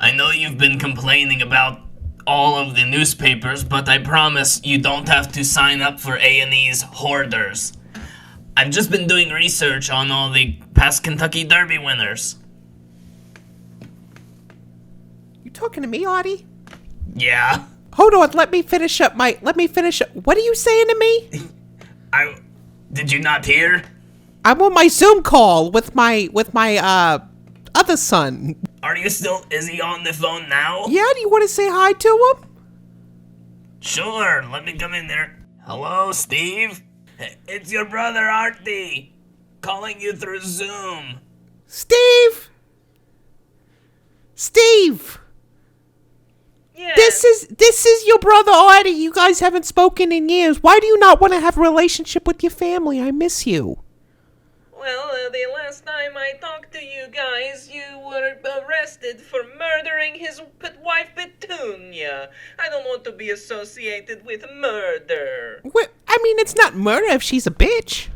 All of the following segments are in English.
I know you've been complaining about all of the newspapers, but I promise you don't have to sign up for A&E's hoarders. I've just been doing research on all the past Kentucky Derby winners. You talking to me, Artie? Yeah. Hold on, let me finish up. What are you saying to me? Did you not hear? I'm on my Zoom call with my other son. Is he on the phone now? Yeah, do you want to say hi to him? Sure, let me come in there. Hello, Steve? It's your brother, Artie. Calling you through Zoom. Steve! Yeah. This is your brother, Artie. You guys haven't spoken in years. Why do you not want to have a relationship with your family? I miss you. Well, the last time I talked to you guys, you were arrested for murdering his wife Petunia. I don't want to be associated with murder. It's not murder if she's a bitch.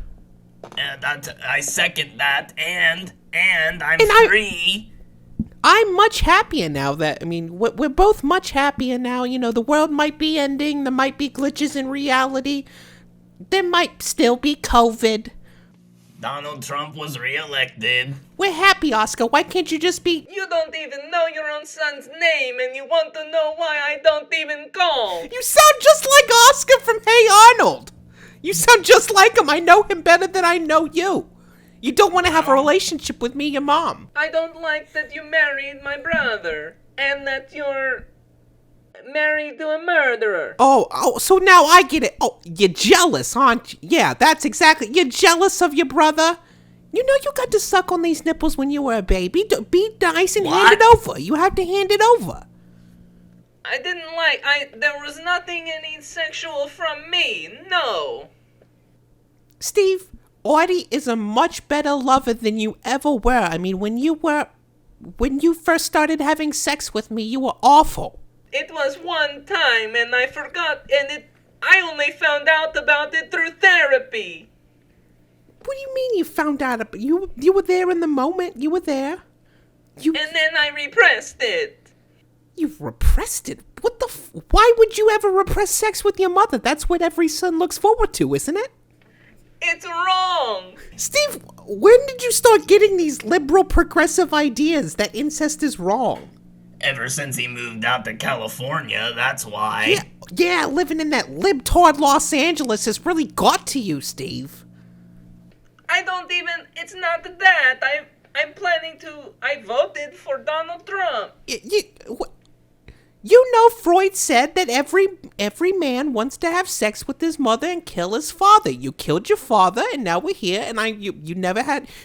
I second that, and I'm free. I'm much happier now we're both much happier now. You know, the world might be ending. There might be glitches in reality. There might still be COVID. Donald Trump was reelected. We're happy, Oscar. Why can't you just be... You don't even know your own son's name, and you want to know why I don't even call. You sound just like Oscar from Hey Arnold. You sound just like him. I know him better than I know you. You don't want to have a relationship with me, your mom. I don't like that you married my brother, and that you're married to a murderer. Oh, so now I get it. Oh, you're jealous, aren't you? Yeah, that's exactly. You're jealous of your brother. You know you got to suck on these nipples when you were a baby. Be nice and hand it over. You have to hand it over. There was nothing any sexual from me, no. Steve, Artie is a much better lover than you ever were. When you first started having sex with me, you were awful. It was one time, and I forgot, I only found out about it through therapy. What do you mean you found out? You were there in the moment. You were there. And then I repressed it. You repressed it? Why would you ever repress sex with your mother? That's what every son looks forward to, isn't it? It's wrong. Steve, when did you start getting these liberal progressive ideas that incest is wrong? Ever since he moved out to California, that's why. Yeah, living in that libtard Los Angeles has really got to you, Steve. It's not that. I voted for Donald Trump. You know Freud said that every man wants to have sex with his mother and kill his father. You killed your father, and now we're here, and you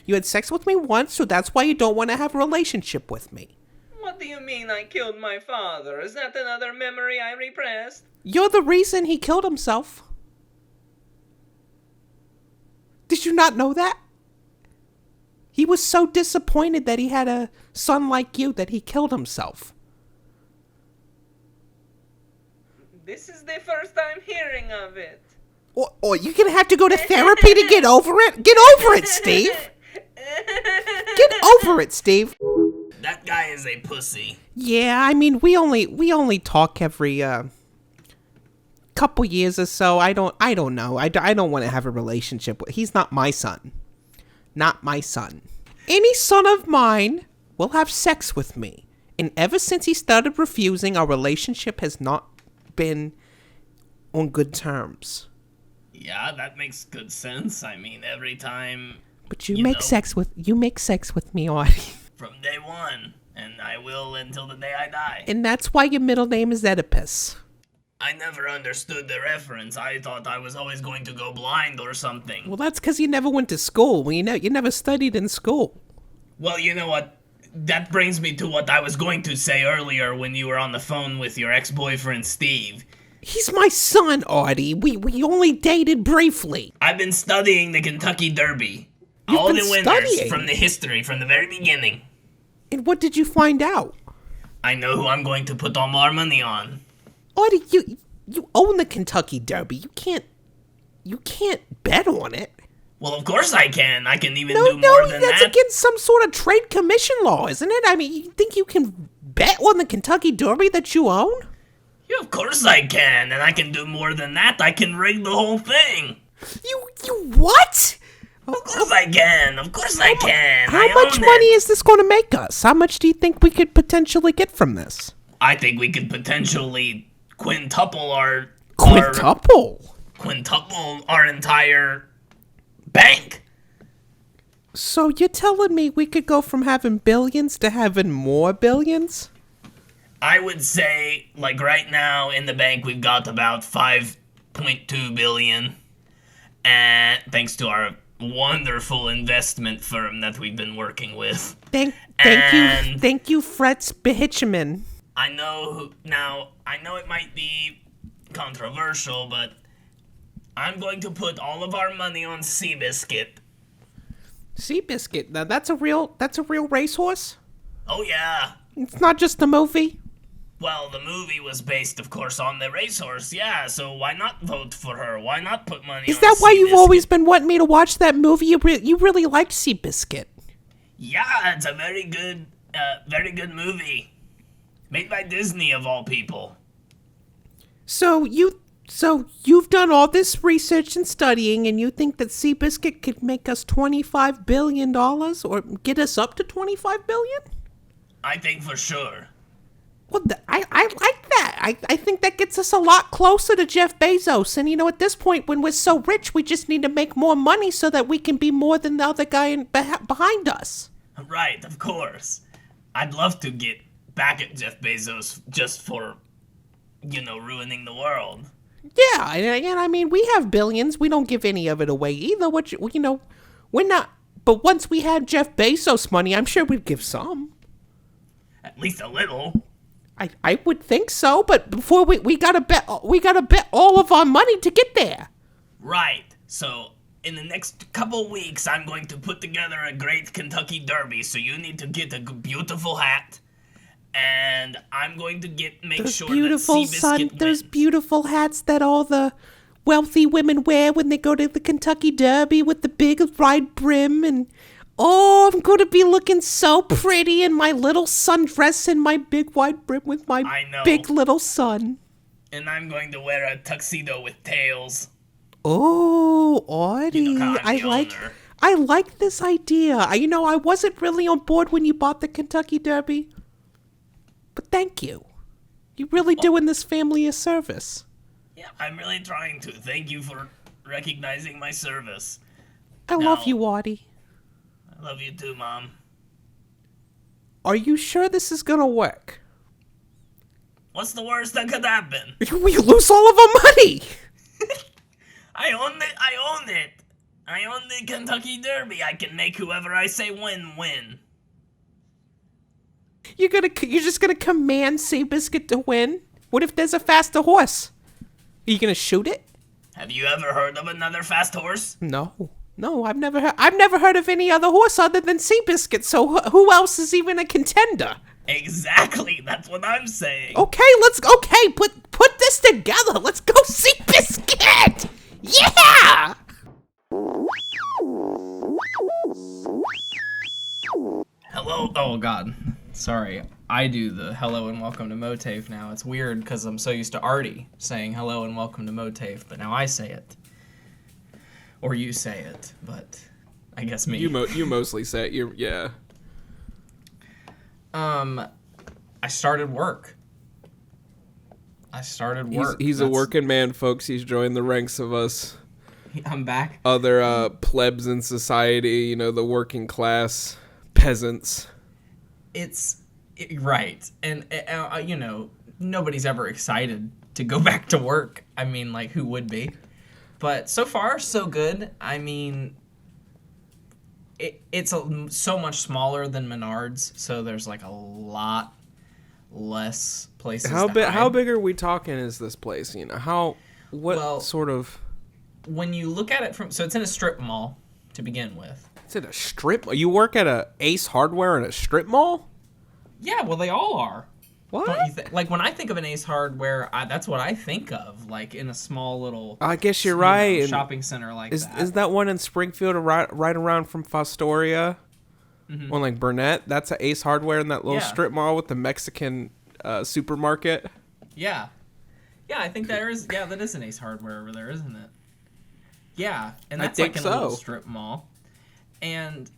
had sex with me once, so that's why you don't want to have a relationship with me. What do you mean I killed my father? Is that another memory I repressed? You're the reason he killed himself. Did you not know that? He was so disappointed that he had a son like you that he killed himself. This is the first time hearing of it. Or you're going to have to go to therapy to get over it? Get over it, Steve. Get over it, Steve. That guy is a pussy. Yeah, we only talk every couple years or so. I don't know. I don't want to have a relationship with. He's not my son. Not my son. Any son of mine will have sex with me. And ever since he started refusing, our relationship has not been on good terms. Yeah, that makes good sense. Every time. But you make sex with me, Artie. From day one, and I will until the day I die. And that's why your middle name is Oedipus. I never understood the reference. I thought I was always going to go blind or something. Well, that's because you never went to school. You never studied in school. Well, you know what? That brings me to what I was going to say earlier when you were on the phone with your ex-boyfriend, Steve. He's my son, Artie. We only dated briefly. I've been studying the Kentucky Derby. You've all been the winners studying? From the history, from the very beginning. And what did you find out? I know who I'm going to put all my money on. Artie, you own the Kentucky Derby. You can't bet on it. Well, of course I can. I can even do more than that. No, that's against some sort of trade commission law, isn't it? You think you can bet on the Kentucky Derby that you own? Yeah, of course I can, and I can do more than that. I can rig the whole thing. You what? Of course I can. Of course I can. How much money is this going to make us? How much do you think we could potentially get from this? I think we could potentially quintuple our entire bank. So you're telling me we could go from having billions to having more billions? I would say, like right now in the bank, we've got about 5.2 billion, and thanks to our wonderful investment firm that we've been working with. Thank you, Fretz Behitcheman. I know it might be controversial, but I'm going to put all of our money on Seabiscuit. Seabiscuit, now that's a real racehorse? Oh yeah. It's not just a movie? Well, the movie was based, of course, on the racehorse, yeah, so why not vote for her? Why not put money on Is that why you've Seabiscuit? always been wanting me to watch that movie? You really liked Seabiscuit. Yeah, it's a very good movie. Made by Disney, of all people. So you've done all this research and studying, and you think that Seabiscuit could make us $25 billion, or get us up to $25 billion? I think for sure. Well, I like that. I think that gets us a lot closer to Jeff Bezos. And, at this point, when we're so rich, we just need to make more money so that we can be more than the other guy behind us. Right, of course. I'd love to get back at Jeff Bezos just for, ruining the world. Yeah, and I mean, we have billions. We don't give any of it away either. We're not. But once we had Jeff Bezos money, I'm sure we'd give some. At least a little. I would think so, but before we gotta bet all of our money to get there. Right. So in the next couple weeks, I'm going to put together a great Kentucky Derby. So you need to get a beautiful hat, and I'm going to make sure that Seabiscuit wins. Those beautiful hats that all the wealthy women wear when they go to the Kentucky Derby with the big wide brim, and I'm going to be looking so pretty in my little sundress and my big wide brim with my big little son. And I'm going to wear a tuxedo with tails. Oh, Artie, I like this idea. I wasn't really on board when you bought the Kentucky Derby, but thank you. You're really doing this family a service. Yeah, I'm really trying to. Thank you for recognizing my service. I love you, Artie. I love you too, Mom. Are you sure this is gonna work? What's the worst that could happen? We lose all of our money! I own it. I own the Kentucky Derby. I can make whoever I say win. You're just gonna command Seabiscuit to win? What if there's a faster horse? Are you gonna shoot it? Have you ever heard of another fast horse? No, I've never heard of any other horse other than Seabiscuit, so who else is even a contender? Exactly, that's what I'm saying. Okay, put this together. Let's go Seabiscuit! Yeah! Hello. Oh God, sorry. I do the hello and welcome to MOATAIF now. It's weird because I'm so used to Artie saying hello and welcome to MOATAIF, but now I say it. Or you say it, but I guess me. You mostly say it. Yeah. I started work. He's a working man, folks. He's joined the ranks of us. I'm back. Other plebs in society, the working class peasants. Right. And, nobody's ever excited to go back to work. I mean, like, who would be? But so far, so good. I mean, it's so much smaller than Menards, so there's like a lot less places How to hide. How big are we talking is this place? Sort of... When you look at it so it's in a strip mall to begin with. It's in a strip? You work at a Ace Hardware in a strip mall? Yeah, well, they all are. What? Don't you like, when I think of an Ace Hardware, that's what I think of, like in a small little... I guess you're right. Shopping center like that. Is that one in Springfield right around from Fostoria? On like Burnett, that's a Ace Hardware in that little Yeah. strip mall with the Mexican supermarket. Yeah. Yeah, I think that is an Ace Hardware over there, isn't it? Yeah, and I that's think like in a little so. strip mall. And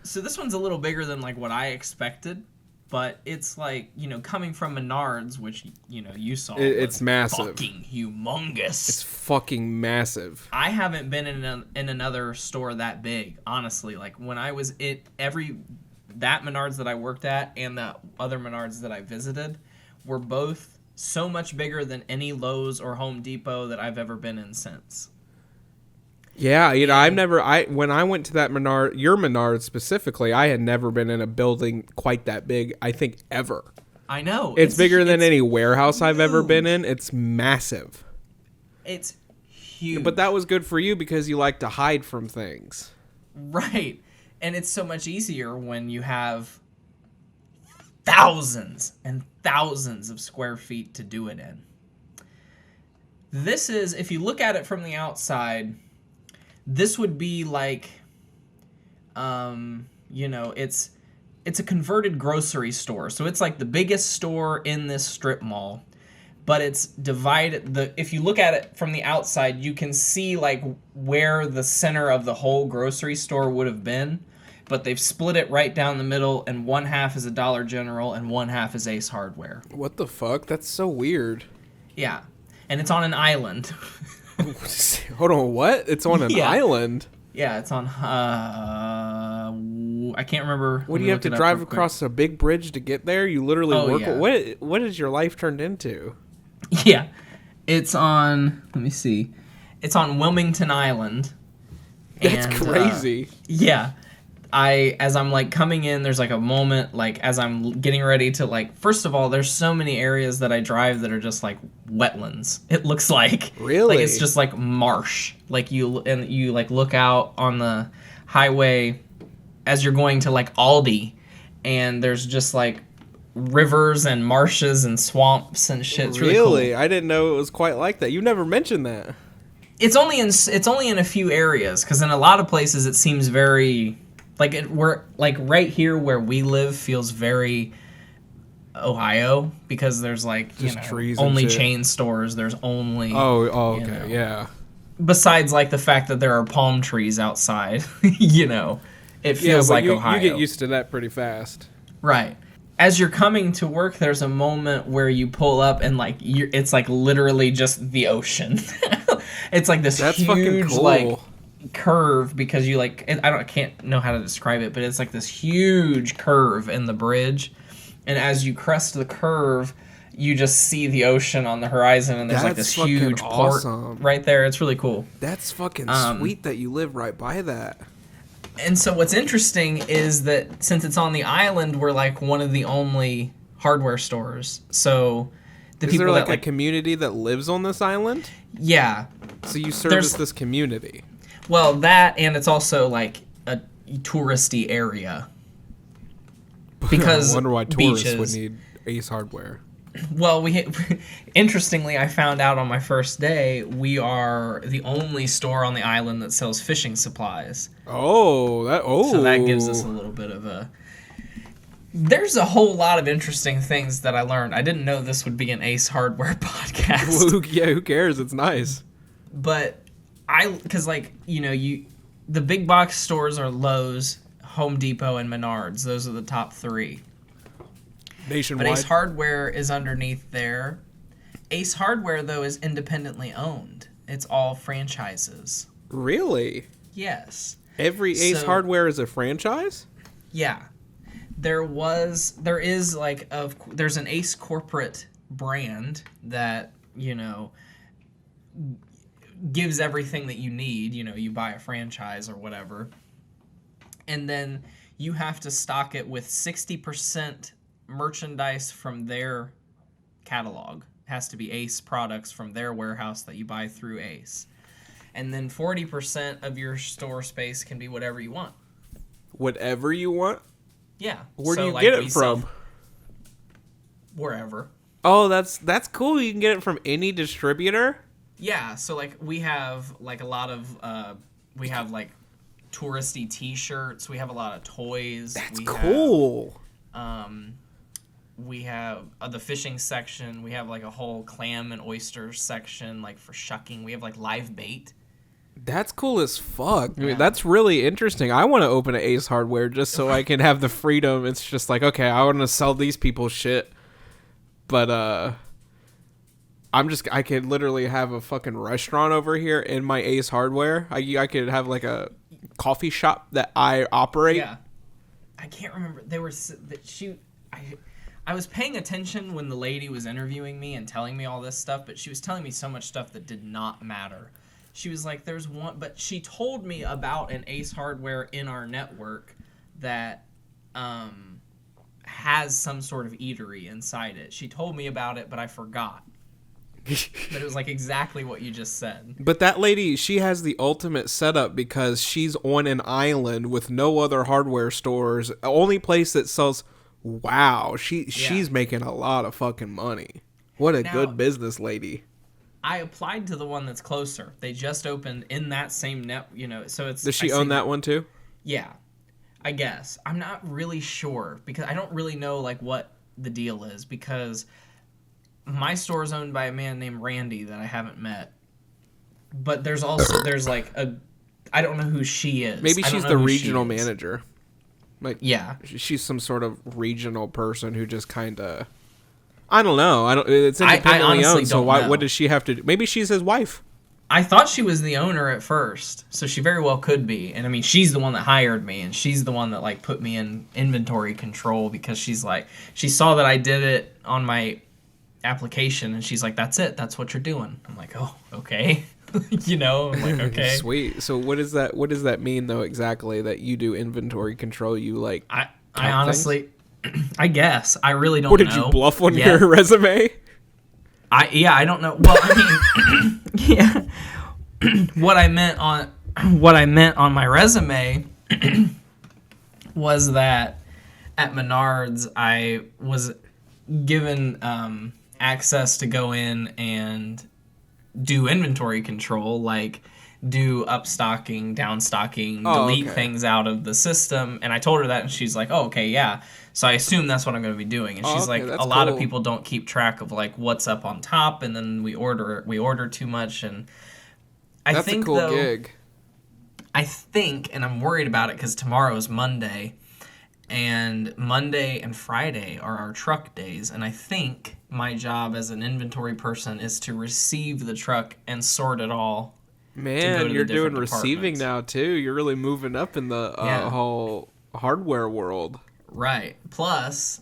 so this one's a little bigger than like what I expected, but it's like, coming from Menards, which, you saw. It's was massive. Fucking humongous. It's fucking massive. I haven't been in another store that big, honestly. Like when I was that Menards that I worked at and the other Menards that I visited were both so much bigger than any Lowe's or Home Depot that I've ever been in since. Yeah, when I went to that your Menard specifically, I had never been in a building quite that big, I think, ever. I know. It's bigger than any warehouse I've ever been in. It's massive. It's huge. But that was good for you because you like to hide from things. Right. And it's so much easier when you have thousands and thousands of square feet to do it in. This is, if you look at it from the outside, this would be like, it's a converted grocery store. So it's like the biggest store in this strip mall, but it's divided. If you look at it from the outside, you can see like where the center of the whole grocery store would have been, but they've split it right down the middle, and one half is a Dollar General and one half is Ace Hardware. What the fuck? That's so weird. Yeah. And it's on an island. Hold on, what? It's on an island? Yeah, it's on, I can't remember. What do you have to drive across a big bridge to get there? You literally work. Yeah. What has your life turned into? Yeah. It's on, let me see. It's on Wilmington Island. That's crazy. Yeah. As I'm like coming in, there's like a moment, like as I'm getting ready to like, first of all, there's so many areas that I drive that are just like wetlands. It looks like, really, like it's just like marsh. Like you like look out on the highway as you're going to like Aldi, and there's just like rivers and marshes and swamps and shit. It's really cool. I didn't know it was quite like that. You never mentioned that. It's only in a few areas, because in a lot of places it seems very like we're like right here where we live feels very Ohio, because there's like just trees only and shit. Chain stores. There's only okay, yeah. Besides like the fact that there are palm trees outside, it feels like Ohio. You get used to that pretty fast, right? As you're coming to work, there's a moment where you pull up and like it's like literally just the ocean. It's like this That's huge fucking cool. like curve, because you like I can't know how to describe it, but it's like this huge curve in the bridge, and as you crest the curve, you just see the ocean on the horizon, and there's like this huge port right there. It's really cool. That's fucking sweet that you live right by that. And so what's interesting is that since it's on the island, we're like one of the only hardware stores. So is there like a community that lives on this island? Yeah. So you service this community. Well, that, and it's also like a touristy area. Because I wonder why tourists beaches would need Ace Hardware. Well, interestingly, I found out on my first day, we are the only store on the island that sells fishing supplies. So that gives us a little bit of a... There's a whole lot of interesting things that I learned. I didn't know this would be an Ace Hardware podcast. Well, yeah, who cares? It's nice. But because like, the big box stores are Lowe's, Home Depot, and Menards. Those are the top three. Nationwide. But Ace Hardware is underneath there. Ace Hardware, though, is independently owned. It's all franchises. Really? Yes. Every Ace Hardware is a franchise? Yeah. There's an Ace corporate brand that, gives everything that you need. You buy a franchise or whatever. And then you have to stock it with 60% merchandise from their catalog. It has to be Ace products from their warehouse that you buy through Ace. And then 40% of your store space can be whatever you want. Whatever you want? Yeah. Where do you get it from? Wherever. Oh, that's cool. You can get it from any distributor? Yeah, so like we have like a lot of touristy T-shirts. We have a lot of toys. That's cool. We have the fishing section. We have like a whole clam and oyster section, like for shucking. We have like live bait. That's cool as fuck. I Yeah. mean, that's really interesting. I want to open an Ace Hardware just so I can have the freedom. It's just like, okay, I want to sell these people shit. But, I could literally have a fucking restaurant over here in my Ace Hardware. I could have like a coffee shop that I operate. Yeah. I can't remember. I was paying attention when the lady was interviewing me and telling me all this stuff, but she was telling me so much stuff that did not matter. She was like, there's one, but she told me about an Ace Hardware in our network that has some sort of eatery inside it. She told me about it, but I forgot. But it was like exactly what you just said. But that lady, she has the ultimate setup because she's on an island with no other hardware stores. The only place that sells. Wow, she's making a lot of fucking money. What a good business lady. I applied to the one that's closer. They just opened in that same net, so it's... Does she own that one too? Yeah, I guess. I'm not really sure because I don't really know like what the deal is because my store is owned by a man named Randy that I haven't met. But there's like I don't know who she is. Maybe she's the regional manager. Like, yeah, she's some sort of regional person who just kind of... I don't know. It's independently owned, so what does she have to do? Maybe she's his wife. I thought she was the owner at first, so she very well could be. And I mean, she's the one that hired me, and she's the one that like put me in inventory control because she's like, she saw that I did it on my application, and she's like, "That's it. That's what you're doing." I'm like, "Oh, okay." I'm like, okay. Sweet. So what does that mean though exactly that you do inventory control? You like I honestly. I guess. I really don't know. What, did you bluff on your resume? I don't know. Well, I mean, yeah. What I meant on my resume was that at Menards I was given access to go in and do inventory control, like do upstocking, downstocking, delete things out of the system. And I told her that, and she's like, "Oh, okay, yeah." So I assume that's what I'm going to be doing. And she's like, a lot of people don't keep track of like what's up on top, and then we order too much. And that's a cool gig. I think, and I'm worried about it because tomorrow is Monday, and Monday and Friday are our truck days. And I think my job as an inventory person is to receive the truck and sort it all. Man, you're doing receiving now too. You're really moving up in the whole hardware world. Right. Plus,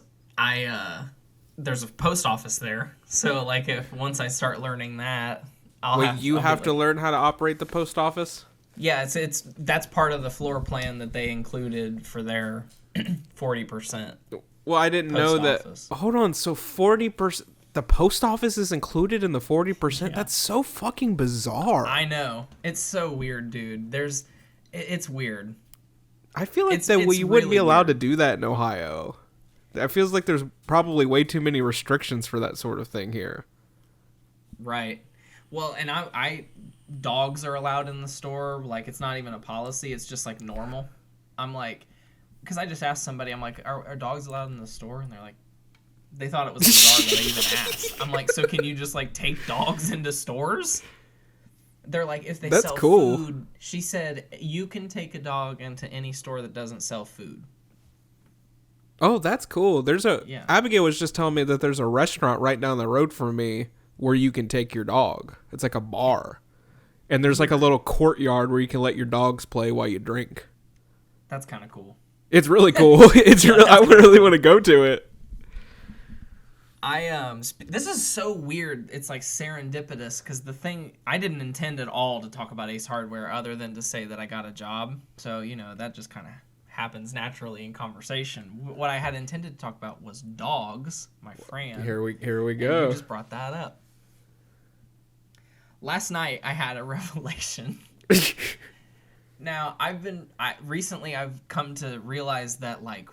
there's a post office there. So like once I start learning that, I'll have to learn how to operate the post office? Yeah, that's part of the floor plan that they included for their 40%. Well, I didn't know that. Hold on, so 40%. The post office is included in the 40%? Yeah. That's so fucking bizarre. I know. It's so weird, dude. It's weird. I feel like you wouldn't be allowed to do that in Ohio. That feels like there's probably way too many restrictions for that sort of thing here. Right. Well, and dogs are allowed in the store. Like, it's not even a policy. It's just, like, normal. I'm like, because I just asked somebody, I'm like, are dogs allowed in the store? And they're like, they thought it was bizarre that I even asked. I'm like, so can you just like take dogs into stores? They're like, if they sell food, she said, you can take a dog into any store that doesn't sell food. Oh, that's cool. Abigail was just telling me that there's a restaurant right down the road from me where you can take your dog. It's like a bar. And there's like a little courtyard where you can let your dogs play while you drink. That's kind of cool. It's really cool. I really want to go to it. This is so weird. It's like serendipitous because I didn't intend at all to talk about Ace Hardware other than to say that I got a job. So, that just kind of happens naturally in conversation. What I had intended to talk about was dogs, my friend. Here we go. You just brought that up. Last night I had a revelation. Now, recently I've come to realize that like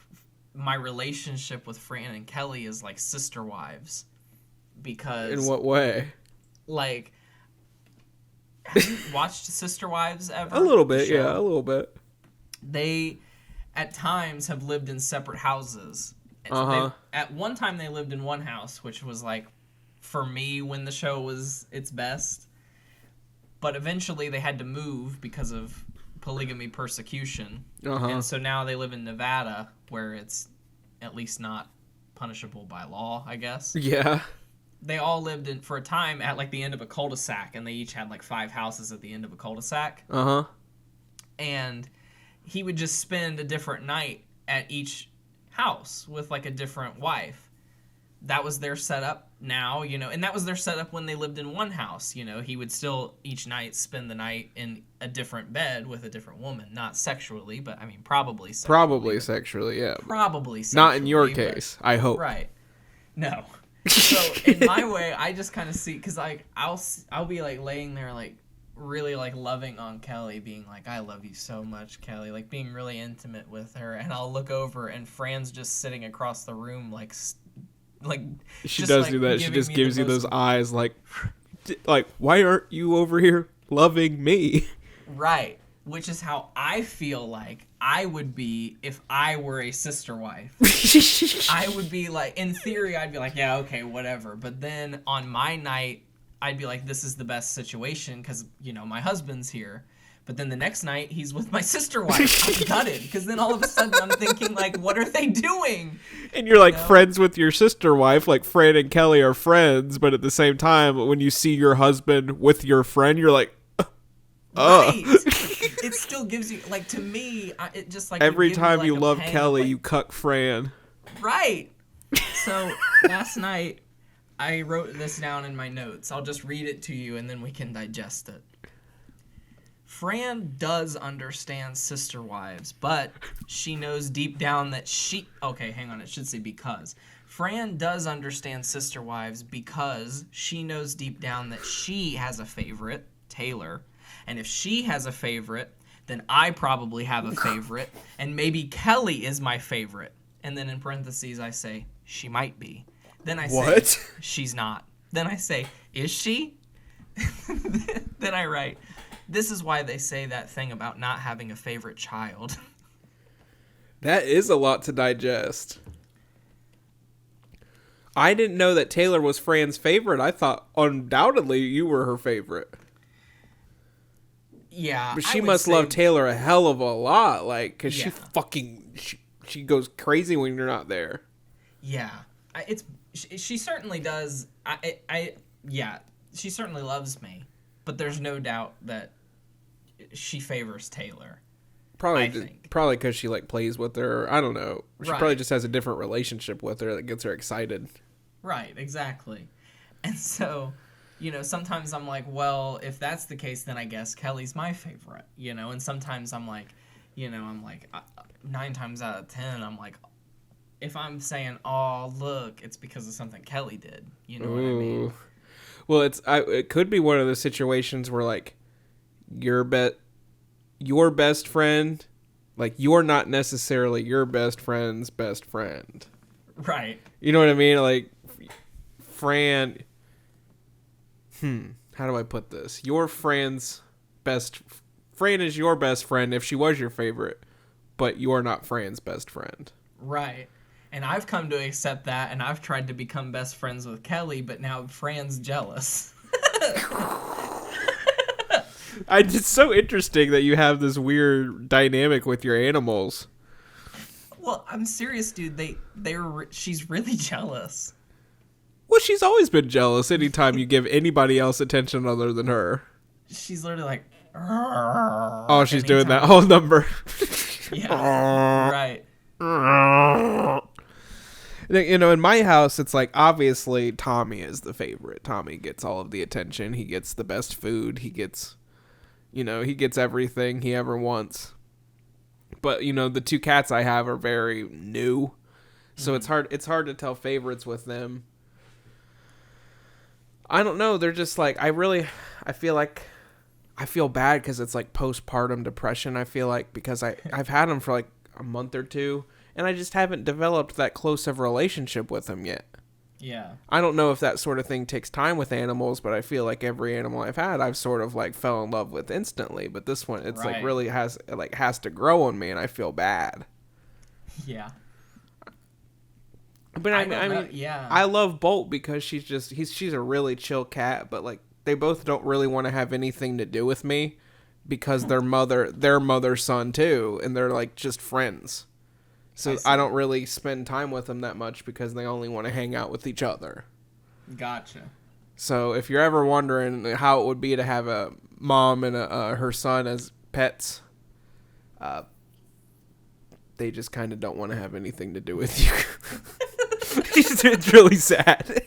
my relationship with Fran and Kelly is like sister wives, because in what way? Like, have you watched Sister Wives ever? A little bit, yeah, a little bit. they at times have lived in separate houses. At one time they lived in one house, which was like for me when the show was its best. But eventually they had to move because of polygamy persecution. And so now they live in Nevada, where it's at least not punishable by law, I guess. Yeah. They all lived in for a time at like the end of a cul-de-sac, and they each had like 5 houses at the end of a cul-de-sac. And he would just spend a different night at each house with like a different wife. That was their setup now, you know, and that was their setup when they lived in one house, you know. He would still each night spend the night in a different bed with a different woman, not sexually, but I mean probably sexually. Probably sexually, yeah. Probably sexually. Not in your case, I hope. Right. No. So in my way, I just kind of see, because like I'll be like laying there like really like loving on Kelly, being like, I love you so much, Kelly, like being really intimate with her, and I'll look over and Fran's just sitting across the room like she just, does like, do that. She just gives you those eyes like why aren't you over here loving me? Right. Which is how I feel like I would be if I were a sister wife. I would be like, in theory, I'd be like, yeah, okay, whatever. But then on my night, I'd be like, this is the best situation because, you know, my husband's here. But then the next night, he's with my sister wife. I'm gutted because then all of a sudden I'm thinking, like, what are they doing? And you're like friends with your sister wife, like Fran and Kelly are friends. But at the same time, when you see your husband with your friend, you're like, right. It still gives you, like, to me, it just like every time you love Kelly, like, you cuck Fran. Right. So last night, I wrote this down in my notes. I'll just read it to you and then we can digest it. Fran does understand sister wives, but she knows deep down that she... Okay, hang on. It should say because. Fran does understand sister wives because she knows deep down that she has a favorite, Taylor. And if she has a favorite, then I probably have a favorite. And maybe Kelly is my favorite. And then in parentheses, I say, she might be. Then I say, she's not. Then I say, is she? Then I write... This is why they say that thing about not having a favorite child. That is a lot to digest. I didn't know that Taylor was Fran's favorite. I thought undoubtedly you were her favorite. Yeah. But she must love Taylor a hell of a lot, like, because she goes crazy when you're not there. Yeah. She certainly does. Yeah, she certainly loves me. But there's no doubt that she favors Taylor. Probably because she like plays with her. I don't know. She probably just has a different relationship with her that gets her excited. Right, exactly. And so, you know, sometimes I'm like, well, if that's the case, then I guess Kelly's my favorite. You know, and sometimes I'm like, 9 times out of 10, I'm like, if I'm saying, oh, look, it's because of something Kelly did. You know what I mean? Well, it could be one of those situations where like your best friend, like you're not necessarily your best friend's best friend. Right. You know what I mean? Like Fran. How do I put this? Fran is your best friend if she was your favorite, but you're not Fran's best friend. Right. And I've come to accept that, and I've tried to become best friends with Kelly, but now Fran's jealous. It's so interesting that you have this weird dynamic with your animals. Well, I'm serious, dude. She's really jealous. Well, she's always been jealous anytime you give anybody else attention other than her. She's literally like... Oh, she's doing that whole number. Yeah, right. You know, in my house, it's like, obviously, Tommy is the favorite. Tommy gets all of the attention. He gets the best food. He gets everything he ever wants. But, you know, the 2 cats I have are very new. So it's hard to tell favorites with them. I don't know. They're just like, I feel bad because it's like postpartum depression, I feel like, because I've had them for like a month or 2. And I just haven't developed that close of a relationship with him yet. Yeah. I don't know if that sort of thing takes time with animals, but I feel like every animal I've had, I've sort of like fell in love with instantly. But this one, it's like really has to grow on me, and I feel bad. Yeah. But I mean, yeah. I love Bolt because she's a really chill cat, but like they both don't really want to have anything to do with me because their mother's son too, and they're like just friends. So I don't really spend time with them that much because they only want to hang out with each other. Gotcha. So if you're ever wondering how it would be to have a mom and her son as pets, they just kind of don't want to have anything to do with you. It's really sad.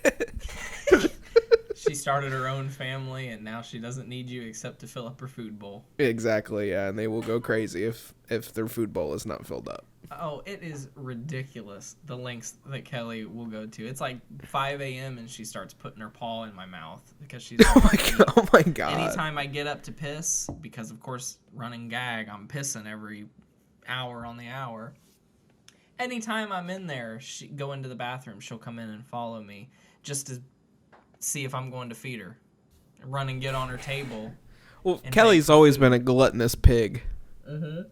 She started her own family, and now she doesn't need you except to fill up her food bowl. Exactly, yeah, and they will go crazy if their food bowl is not filled up. Oh, it is ridiculous, the lengths that Kelly will go to. It's like 5 a.m. and she starts putting her paw in my mouth because she's oh my god. Anytime I get up to piss, because of course, running gag, I'm pissing every hour on the hour. Anytime I'm in there, go into the bathroom, she'll come in and follow me just to see if I'm going to feed her. Run and get on her table. Well, Kelly's always been a gluttonous pig. Mm-hmm.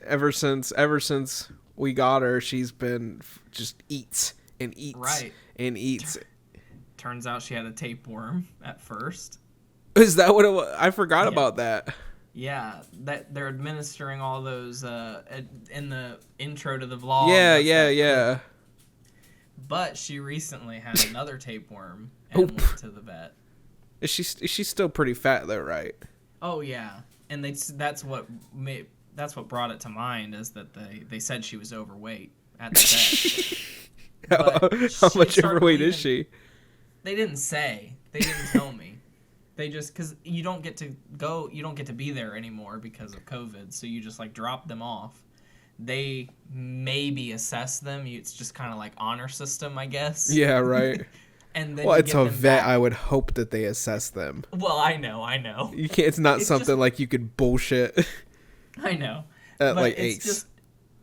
Ever since we got her, she's been just eats and eats and eats. Turns out she had a tapeworm at first. Is that what it was? I forgot about that. Yeah, that they're administering all those in the intro to the vlog. Yeah. But she recently had another tapeworm and went to the vet. Is she still pretty fat though, right? Oh yeah, and that's what brought it to mind is that they said she was overweight at the vet. How much overweight is she? They didn't say. They didn't tell me. They just, because you don't get to be there anymore because of COVID, so you just like drop them off. They maybe assess them. It's just kind of like honor system, I guess. Yeah, right. And then it's a vet. I would hope that they assess them. Well, I know. You can't. It's not something like you could bullshit. I know. At but like Ace.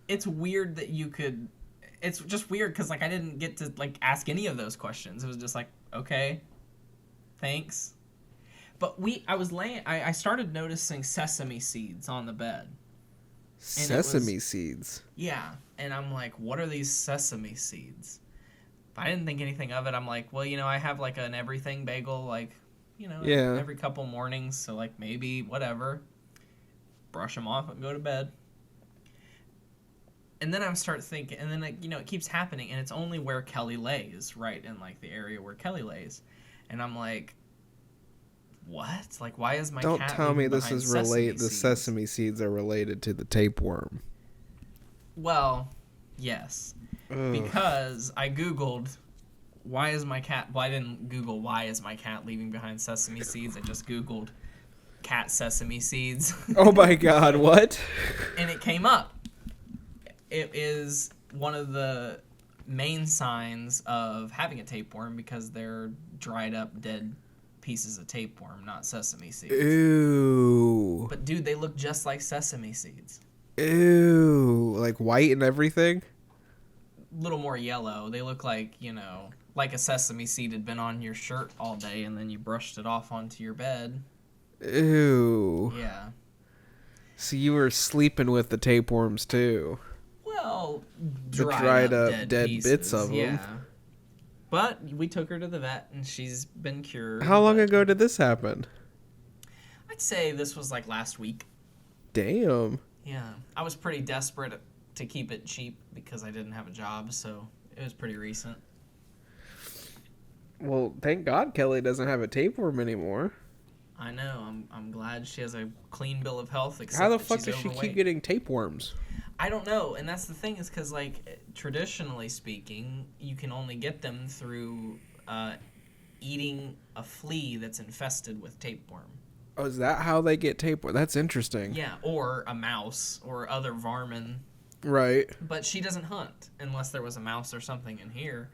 It's weird that you could. It's just weird because like I didn't get to like ask any of those questions. It was just like, okay, thanks. But I started noticing sesame seeds on the bed. Sesame seeds? Yeah. And I'm like, what are these sesame seeds? I didn't think anything of it. I'm like, well, I have like an everything bagel, like, every couple mornings. So like maybe whatever. Brush them off and go to bed. And then I start thinking, and then it keeps happening. And it's only where Kelly lays, right? In like the area where Kelly lays. And I'm like, what? Like, why is my cat Don't tell me this is related. The seeds? sesame seeds are related to the tapeworm. Well, yes. Ugh. Because I Googled, why is my cat... Well, I didn't Google, why is my cat leaving behind sesame seeds? I just Googled cat sesame seeds. Oh my god, what? And it came up. It is one of the main signs of having a tapeworm because they're dried up, dead pieces of tapeworm, not sesame seeds. Ew. But dude, they look just like sesame seeds. Ew. Like white and everything? A little more yellow. They look like, like a sesame seed had been on your shirt all day and then you brushed it off onto your bed. Ew. Yeah. So you were sleeping with the tapeworms too? Well, the dried up dead bits of them. Yeah. But we took her to the vet, and she's been cured. How long ago did this happen? I'd say this was like last week. Damn. Yeah. I was pretty desperate to keep it cheap because I didn't have a job, so it was pretty recent. Well, thank God Kelly doesn't have a tapeworm anymore. I know. I'm glad she has a clean bill of health. How the fuck does she keep getting tapeworms? I don't know, and that's the thing is because, like, traditionally speaking, you can only get them through eating a flea that's infested with tapeworm. Oh, is that how they get tapeworm? That's interesting. Yeah, or a mouse or other varmin. Right. But she doesn't hunt unless there was a mouse or something in here.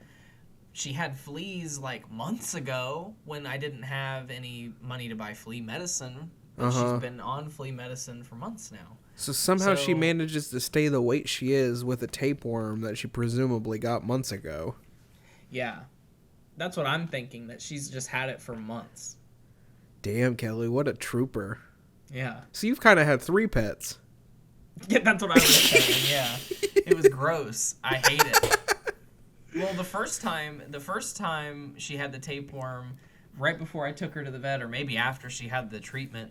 She had fleas, like, months ago when I didn't have any money to buy flea medicine. But she's been on flea medicine for months now. So somehow she manages to stay the weight she is with a tapeworm that she presumably got months ago. Yeah. That's what I'm thinking, that she's just had it for months. Damn, Kelly, what a trooper. Yeah. So you've kind of had 3 pets. Yeah, that's what I was saying, yeah. It was gross. I hate it. Well, the first time she had the tapeworm, right before I took her to the vet, or maybe after she had the treatment,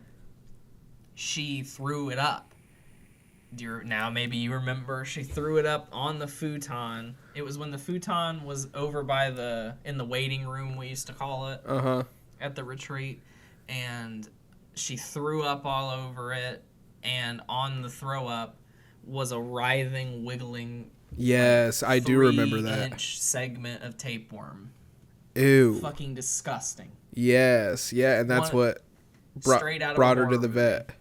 she threw it up. Now maybe you remember, she threw it up on the futon. It was when the futon was over in the waiting room, we used to call it, at the retreat, and she threw up all over it, and on the throw up was a writhing, wiggling, yes, I do remember that 3-inch segment of tapeworm. Ew. Fucking disgusting. Yes, yeah, and that's what brought her to the vet.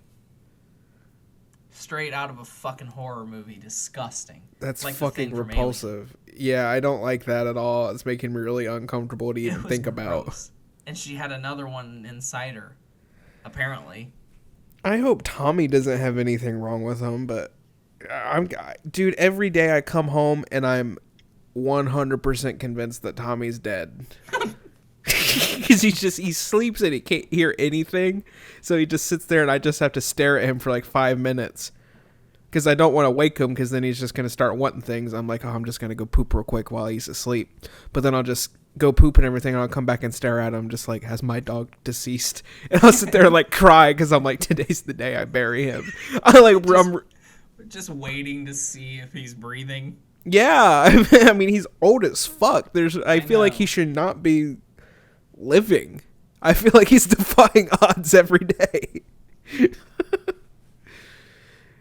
Straight out of a fucking horror movie. Disgusting. That's like fucking repulsive. Yeah, I don't like that at all. It's making me really uncomfortable to even think about. And she had another one inside her, apparently. I hope Tommy doesn't have anything wrong with him, but dude, every day I come home and I'm 100% convinced that Tommy's dead. Because he sleeps and he can't hear anything, so he just sits there and I just have to stare at him for like 5 minutes because I don't want to wake him, because then he's just going to start wanting things. I'm like, oh, I'm just going to go poop real quick while he's asleep, but then I'll just go poop and everything, and I'll come back and stare at him just like, has my dog deceased? And I'll sit there and like cry because I'm like, today's the day I bury him. I'm just waiting to see if he's breathing. Yeah. I mean, he's old as fuck. I feel like he should not be living. I feel like he's defying odds every day.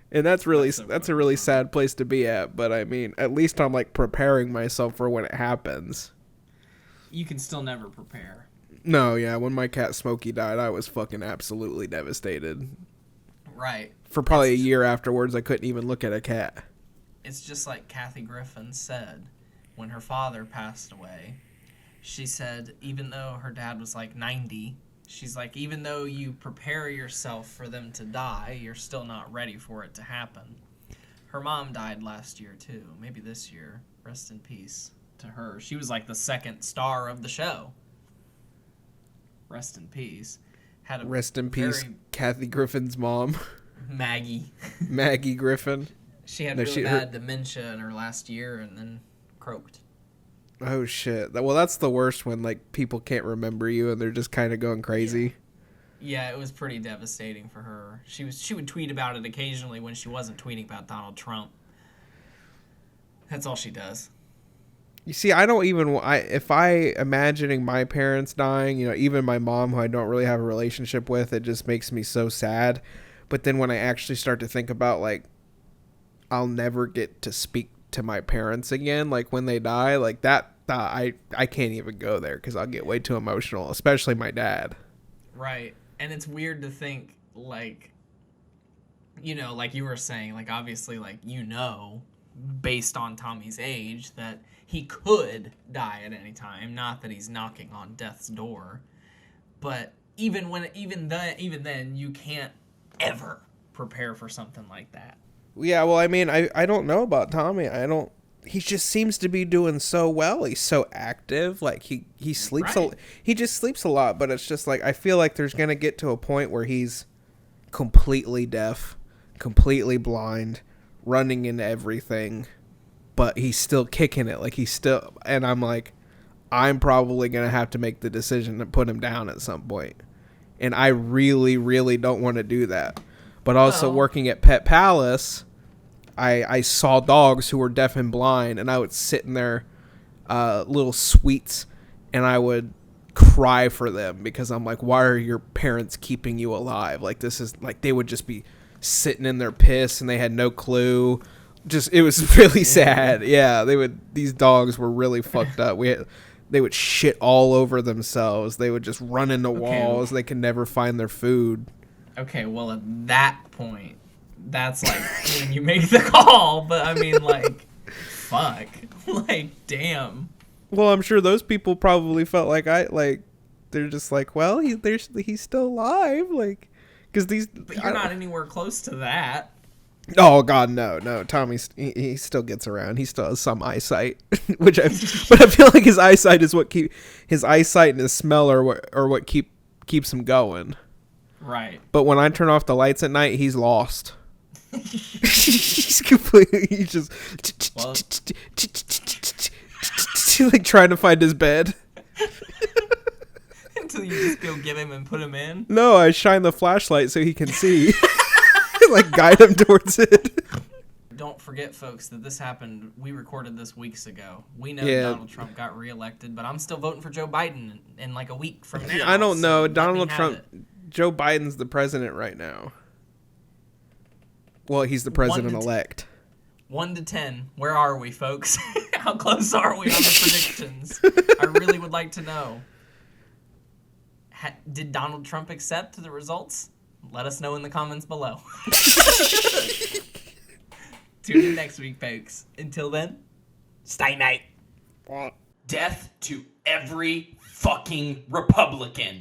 And that's a really sad place to be at, but I mean, at least I'm like preparing myself for when it happens. You can still never prepare. No, yeah, when my cat Smokey died, I was fucking absolutely devastated. Right. For probably a year afterwards, I couldn't even look at a cat. It's just like Kathy Griffin said when her father passed away. She said, even though her dad was like 90, she's like, even though you prepare yourself for them to die, you're still not ready for it to happen. Her mom died last year, too. Maybe this year. Rest in peace to her. She was like the second star of the show. Rest in peace. Rest in peace, Kathy Griffin's mom. Maggie. Maggie Griffin. She had really bad dementia in her last year and then croaked. Oh, shit. Well, that's the worst when, like, people can't remember you and they're just kind of going crazy. Yeah, it was pretty devastating for her. She would tweet about it occasionally when she wasn't tweeting about Donald Trump. That's all she does. You see, if I imagining my parents dying, even my mom, who I don't really have a relationship with, it just makes me so sad. But then when I actually start to think about, like, I'll never get to speak to my parents again, like when they die, like that, I can't even go there because I'll get way too emotional, especially my dad. Right. And it's weird to think, like, like you were saying, like, obviously, like, based on Tommy's age, that he could die at any time. Not that he's knocking on death's door, but even then, you can't ever prepare for something like that. Yeah, well, I mean, I don't know about Tommy. He just seems to be doing so well. He's so active. Like, he sleeps he just sleeps a lot, but it's just like, I feel like there's going to get to a point where he's completely deaf, completely blind, running into everything, but he's still kicking it. Like, and I'm like, I'm probably going to have to make the decision to put him down at some point. And I really, really don't want to do that. But also working at Pet Palace, I saw dogs who were deaf and blind, and I would sit in their little suites, and I would cry for them because I'm like, why are your parents keeping you alive? Like, this is like, they would just be sitting in their piss, and they had no clue. It was really sad. Yeah, these dogs were really fucked up. They would shit all over themselves. They would just run into walls. They could never find their food. Okay, well, at that point, that's like when you make the call, but I mean, like, fuck. Like, damn. Well, I'm sure those people probably felt like they're just like, well, he's still alive, like, because these. But you're not anywhere close to that. Oh God, no. Tommy, he still gets around. He still has some eyesight, but I feel like his eyesight is his eyesight and his smell are what keeps him going. Right. But when I turn off the lights at night, he's lost. He's completely. He's just like trying to find his bed. Until you just go get him and put him in. No, I shine the flashlight so he can see. Like guide him towards it. Don't forget, folks, that this happened. We recorded this weeks ago. We know Donald Trump got reelected, but I'm still voting for Joe Biden in like a week from now. I don't know. Donald Trump. Joe Biden's the president right now. Well, he's the president-elect. 1 to 10. Where are we, folks? How close are we on the predictions? I really would like to know. Did Donald Trump accept the results? Let us know in the comments below. Tune in next week, folks. Until then, stay night. Death to every fucking Republican.